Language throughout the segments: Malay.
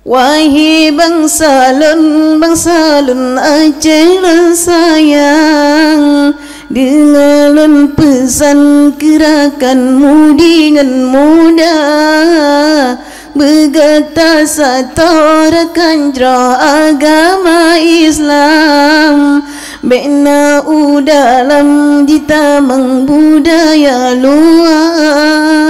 Wahai bangsalun Aceh sayang, dengarkan pesan gerakanmu dengan mudah, bergata satorakan jera agama Islam, bina dalam ditamang budaya luar.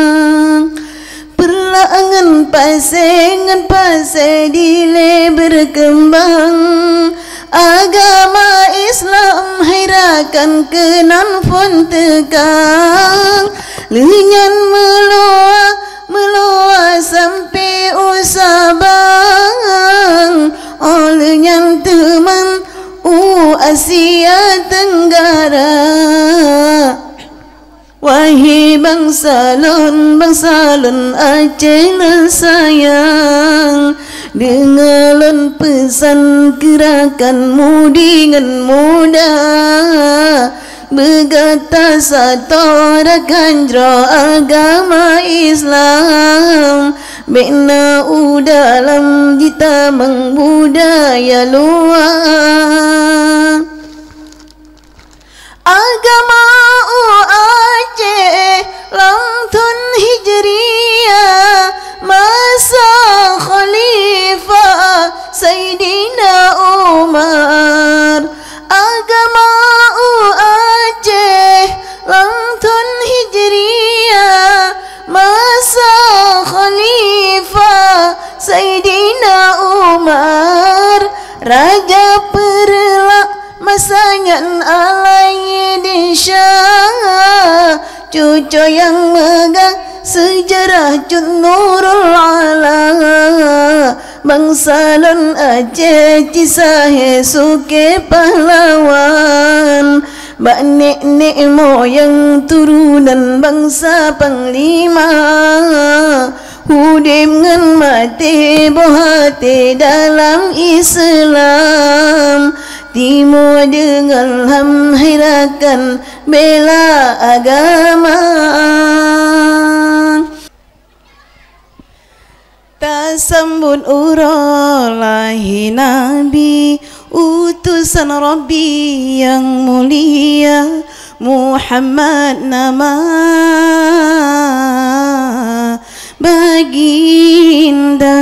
Perlahan pasai dile berkembang, agama Islam hirakan kenan pun tegang, lenyan meluas sampai Sabang, lenyan teman Asia Tenggara. Wahai bangsalun Aceh sayang, dengarkan pesan gerakanmu dengan mudah, bergata satorakan jera agama Islam, bina dalam ditamang budaya luar. Agama Aceh Langtun Hijriyah, masa Khalifah Sayyidina Umar. Agama Aceh Langtun Hijriyah, masa Khalifah Sayyidina Umar. Raja Perlak masanya Alaidin Shah, cucu yang megah sejarah Cun Nurul Ala. Bangsalun Aceh Cisahe suke pahlawan, bak nek moyang turunan bangsa panglima, hudim ngan mati bohate dalam Islam. Timur dengan ham hirakan bela agama. Tasambut uralahi Nabi, utusan Rabbi yang mulia, Muhammad nama baginda.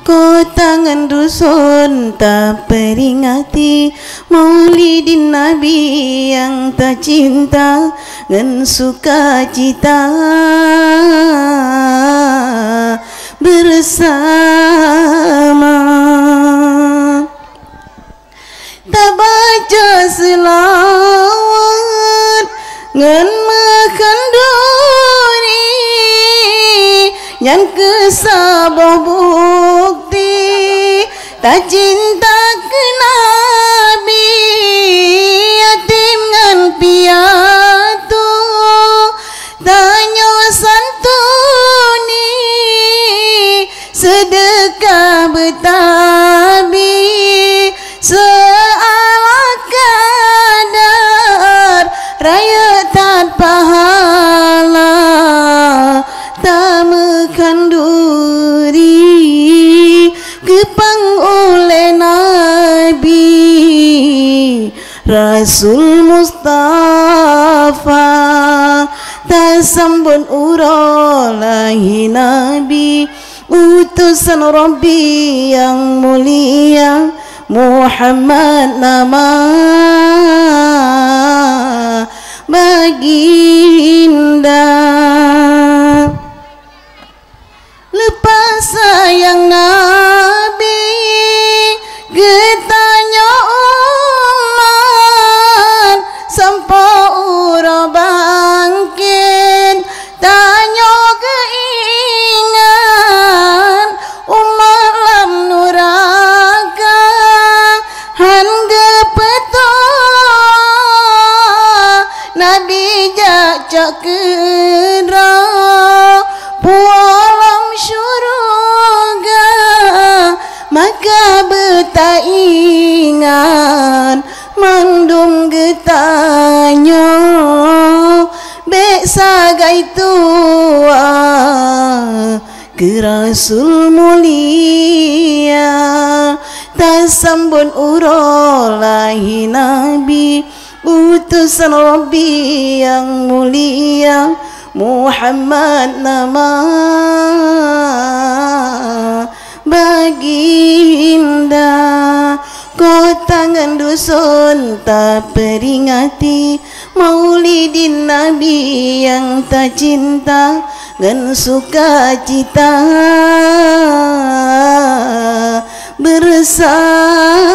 Kau tangan dusun tak peringati Maulidin Nabi yang tak cinta dan sukacita bersama. Tak baca selawat ngan makan duri, yang kesabah bukti tak cinta ke Nabi. Yatim ngan piatu tanya santuni, sedekah betabi seala kadar, raya tak pahala tak makan duri, kepang oleh Nabi Rasul Mustafa. Tasambun uralahi Nabi, utusan Rabbi yang mulia, Muhammad nama baginda. Lepas sayang Nabi getanya umat, sampai ura bangkit tanya keingan, umat lam nuraka hangga petua. Nabi jajak kera pualam syurga, maka betaingan mandung getanya, bek sagai tua ke Rasul mulia, tasambun urolahi Nabi, utusan Rabbi yang mulia, Muhammad nama baginda. Kau tangan dusun tak peringati maulidin Nabi yang tak cinta dan sukacita bersama.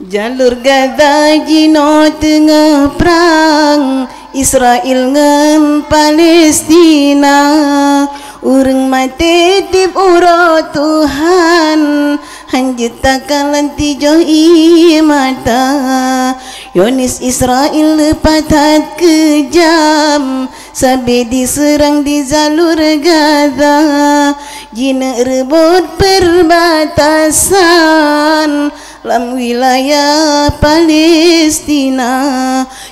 Jalur Gaza Jino tengah perang Israel ngan Palestina, urang mati tip uro Tuhan hanjetakan lanti joi mata. Yonis Israel lepatat kejam sabe diserang di jalur Gaza, jina rebut perbatasan lam wilayah Palestina.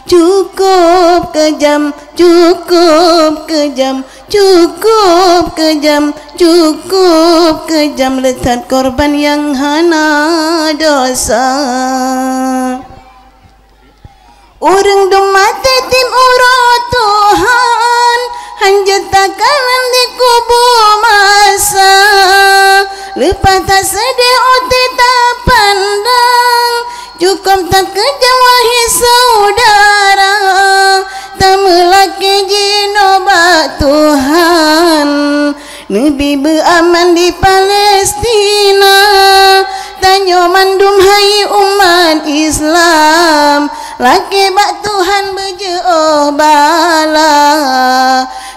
Cukup kejam, cukup kejam, cukup kejam, cukup kejam, letak korban yang hana dosa. Urang mati tim uro Tuhan hanjetakan di kubur masa, lepas tak sedih otak tak pandang, cukup tak kejam wahai saudara, tak melaki jinobak Tuhan. Nabi beraman di Palestina, tanya mandum hai umat Islam, laki bak Tuhan berjauh bala,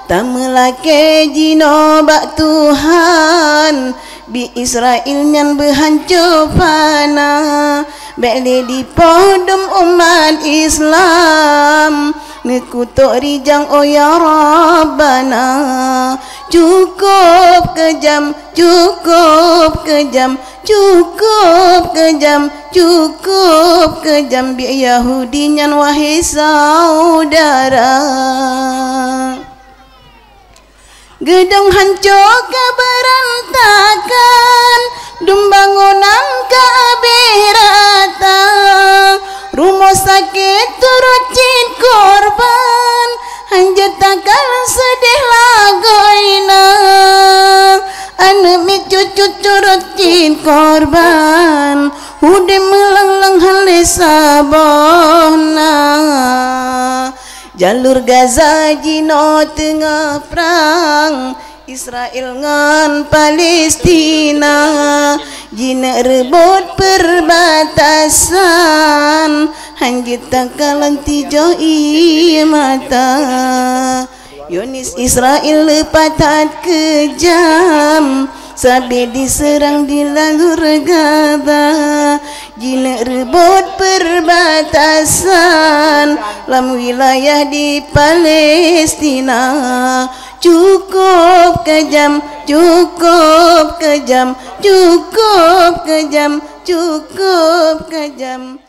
tak melaki jinobak Tuhan. Bi Israel nyan berhancur panah, beli di podom umat Islam, nekutuk rijang oh ya Rabbana. Cukup kejam, cukup kejam, cukup kejam, cukup kejam, bi Yahudi nyan wahai saudara. Gedung hancur keberantakan, dum bangunan kabeh rata, rumah sakit turut cin korban, hanjetakan sedih lagoina, anak mi cucu turut cin korban, udah melanglang hale sabona. Jalur Gaza Jino tengah perang Israel ngan Palestina, jina rebut perbatasan hanjetakan lanti joi mata. Yonis Israel lepatat kejam sabe diserang di jalur Gaza, jina rebut perbatasan lam wilayah di Palestina. Cukup kejam, cukup kejam, cukup kejam, cukup kejam.